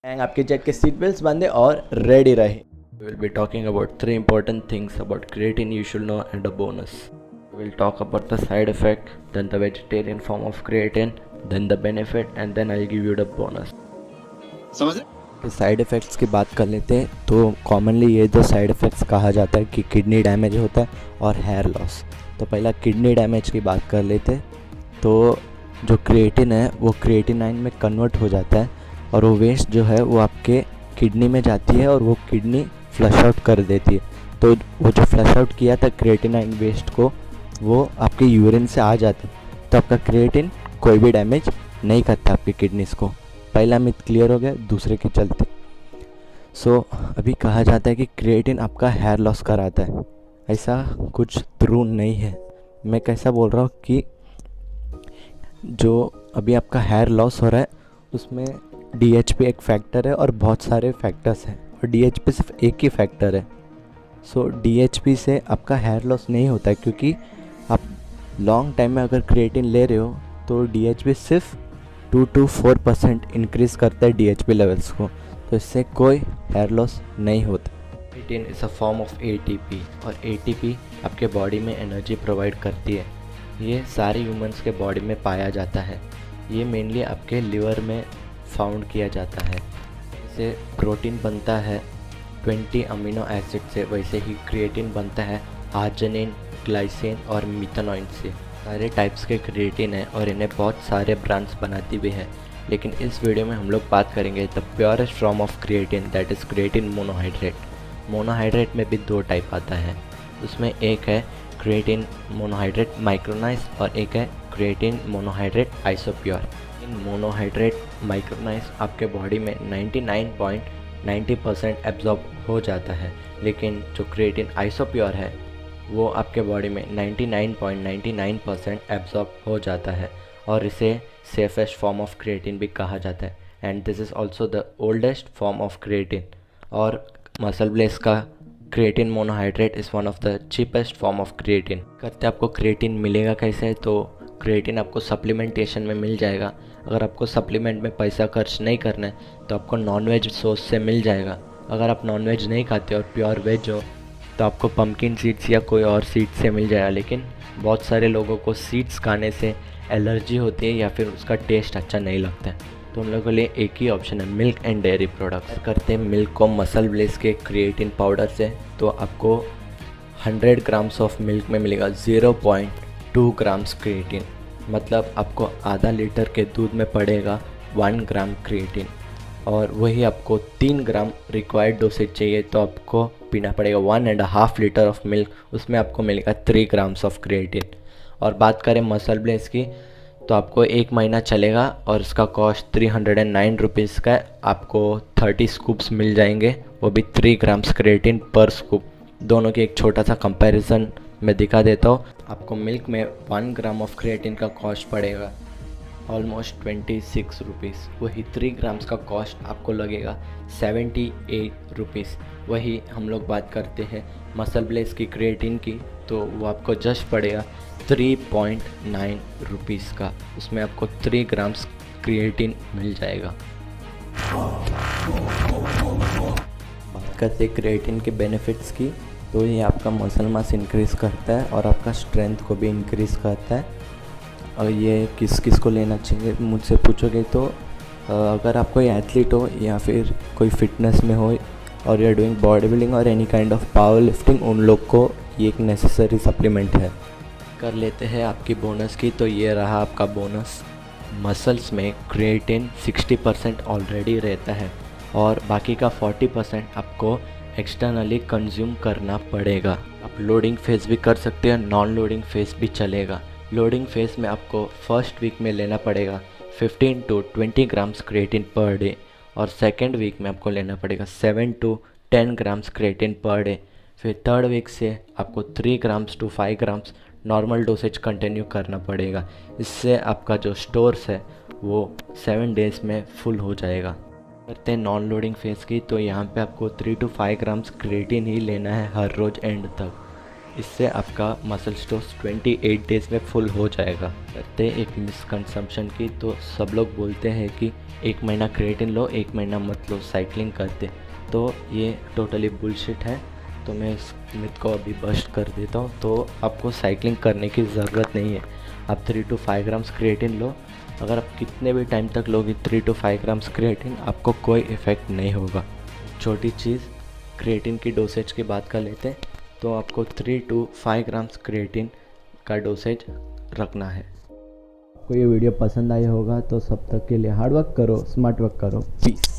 आपके जेट के seat belt बांधे और रेडी रहे। We will be talking about 3 important things about creatine you should know and a bonus. We will talk about the side effect, then the vegetarian form of creatine, then the benefit and then I'll give you the bonus. समझ रहे? Side effects की बात कर लेते हैं तो commonly ये दो साइड इफ़ेक्ट्स कहा जाता है कि किडनी डैमेज होता है और हेयर लॉस। तो पहला किडनी डैमेज की बात कर लेते हैं। तो जो क्रिएटिन है वो क्रिएटिनाइन में कन्वर्ट हो जाता है और वो वेस्ट जो है वो आपके किडनी में जाती है और वो किडनी फ्लश आउट कर देती है। तो वो जो फ्लश आउट किया था क्रिएटिनाइन वेस्ट को वो आपके यूरिन से आ जाता है। तो आपका क्रिएटिन कोई भी डैमेज नहीं करता आपकी किडनीज़ को। पहला मिथ क्लियर हो गया, दूसरे के चलते। अभी कहा जाता है कि क्रिएटिन आपका हेयर लॉस कराता है। ऐसा कुछ ट्रू नहीं है। मैं कैसा बोल रहा हूँ कि जो अभी आपका हेयर लॉस हो रहा है उसमें DHP एक फैक्टर है और बहुत सारे फैक्टर्स हैं और DHP सिर्फ एक ही फैक्टर है। DHP से आपका हेयर लॉस नहीं होता है क्योंकि आप लॉन्ग टाइम में अगर क्रिएटिन ले रहे हो तो DHP सिर्फ 2 to 4% इंक्रीज़ करता है DHP लेवल्स को। तो इससे कोई हेयर लॉस नहीं होता। Creatine is a form of ATP और ATP आपके बॉडी में एनर्जी प्रोवाइड करती है। ये सारे ह्यूमंस के बॉडी में पाया जाता है। ये मेनली आपके लिवर में फाउंड किया जाता है। इससे प्रोटीन बनता है 20 अमीनो एसिड से, वैसे ही क्रिएटिन बनता है आर्जिनिन, ग्लाइसिन और मिथेनॉइन से। सारे टाइप्स के क्रिएटिन है और इन्हें बहुत सारे ब्रांड्स बनाती भी है। लेकिन इस वीडियो में हम लोग बात करेंगे the purest form of creatine, that is creatine monohydrate. Monohydrate में भी 2 टाइप आता है। उसमें एक है क्रिएटिन मोनोहाइड्रेट माइक्रोनाइज और एक है क्रिएटिन मोनोहाइड्रेट आइसोप्योर। इन मोनोहाइड्रेट माइक्रोनाइज आपके बॉडी में 99.90% एब्जॉर्ब हो जाता है, लेकिन जो क्रिएटिन आइसोप्योर है वो आपके बॉडी में 99.99% एब्जॉर्ब हो जाता है और इसे सेफेस्ट फॉर्म ऑफ क्रिएटिन भी कहा जाता है। And this is also the oldest form of creatine. और मसल ब्लेस का creatine monohydrate is one of the cheapest form of creatine. करते आपको क्रिएटिन मिलेगा कैसे? तो क्रिएटिन आपको सप्लीमेंटेशन में मिल जाएगा। अगर आपको सप्लीमेंट में पैसा खर्च नहीं करना है तो आपको नॉनवेज सोर्स से मिल जाएगा। अगर आप नॉनवेज नहीं खाते और प्योर वेज हो तो आपको पम्पकिन सीड्स या कोई और सीड्स से मिल जाएगा। लेकिन बहुत सारे लोगों को सीड्स खाने से एलर्जी होती है या फिर उसका टेस्ट अच्छा नहीं लगता है। तो उन लोगों के लिए एक ही ऑप्शन है मिल्क एंड डेयरी प्रोडक्ट्स। करते हैं मिल्क को मसल ब्लेस के क्रिएटिन पाउडर से। तो आपको 100 ग्राम्स ऑफ मिल्क में मिलेगा 0.2 ग्राम्स क्रिएटिन। मतलब आपको आधा लीटर के दूध में पड़ेगा 1 ग्राम क्रिएटिन। और वही आपको 3 ग्राम रिक्वायर्ड डोसेज चाहिए तो आपको पीना पड़ेगा 1.5 लीटर ऑफ मिल्क, उसमें आपको मिलेगा 3 ग्राम्स ऑफ क्रिएटिन। और बात करें मसल ब्लेस की तो आपको 1 महीना चलेगा और इसका कॉस्ट 309 रुपीज़ का है। आपको 30 स्कूप्स मिल जाएंगे, वो भी 3 ग्राम्स क्रिएटिन पर स्कूप। दोनों की एक छोटा सा कंपैरिजन मैं दिखा देता हूँ। आपको मिल्क में 1 ग्राम ऑफ क्रिएटिन का कॉस्ट पड़ेगा ऑलमोस्ट 26 रुपीज़। वही 3 ग्राम्स का कॉस्ट आपको लगेगा 78 रुपीज़। वही हम लोग बात करते हैं मसल ब्लेस की क्रिएटिन की तो वो आपको जस्ट पड़ेगा 3.9 रुपीज़ का। उसमें आपको 3 ग्राम्स क्रिएटिन मिल जाएगा। बात करते हैं क्रिएटिन के बेनिफिट्स की तो ये आपका मसल मास इंक्रीज़ करता है और आपका स्ट्रेंथ को भी इंक्रीज़ करता है। और ये किस किस को लेना चाहिए मुझसे पूछोगे तो अगर आप कोई एथलीट हो या फिर कोई फिटनेस में हो और you are doing body building और any kind of power lifting, उन लोग को ये एक नेसेसरी सप्लीमेंट है। कर लेते हैं आपकी बोनस की। तो ये रहा आपका बोनस। मसल्स में क्रिएटिन 60% ऑलरेडी रहता है और बाकी का 40% आपको एक्सटर्नली कंज्यूम करना पड़ेगा। आप लोडिंग फेज़ भी कर सकते हैं, नॉन लोडिंग फेज़ भी चलेगा। लोडिंग फेज़ में आपको फर्स्ट वीक में लेना पड़ेगा 15 to 20 grams creatine per day और सेकेंड वीक में आपको लेना पड़ेगा 7 to 10 grams creatine per day. फिर थर्ड वीक से आपको 3 grams to 5 grams normal dosage continue करना पड़ेगा। इससे आपका जो स्टोर्स है वो 7 डेज़ में फुल हो जाएगा। करते हैं नॉन लोडिंग फेज़ की तो यहाँ पे आपको 3 to 5 ग्राम्स क्रिएटिन ही लेना है हर रोज़ एंड तक। इससे आपका मसल स्टोर्स 28 डेज़ में फुल हो जाएगा। करते एक मिसकंसेप्शन की, तो सब लोग बोलते हैं कि 1 महीना क्रिएटिन लो, 1 महीना मत लो, साइकिलिंग करते। तो ये टोटली बुलशिट है। तो मैं इस मिथ को अभी बस्ट कर देता हूँ। तो आपको साइकिलिंग करने की ज़रूरत नहीं है। आप 3 to 5 ग्राम्स क्रिएटिन लो। अगर आप कितने भी टाइम तक लोगे 3 to 5 ग्राम्स क्रिएटिन, आपको कोई इफ़ेक्ट नहीं होगा। छोटी चीज़, क्रिएटिन की डोसेज की बात कर लेते हैं। तो आपको 3 to 5 ग्राम्स क्रिएटिन का डोसेज रखना है। आपको ये वीडियो पसंद आई होगा तो सब तक के लिए हार्ड वर्क करो, स्मार्ट वर्क करो। पीस।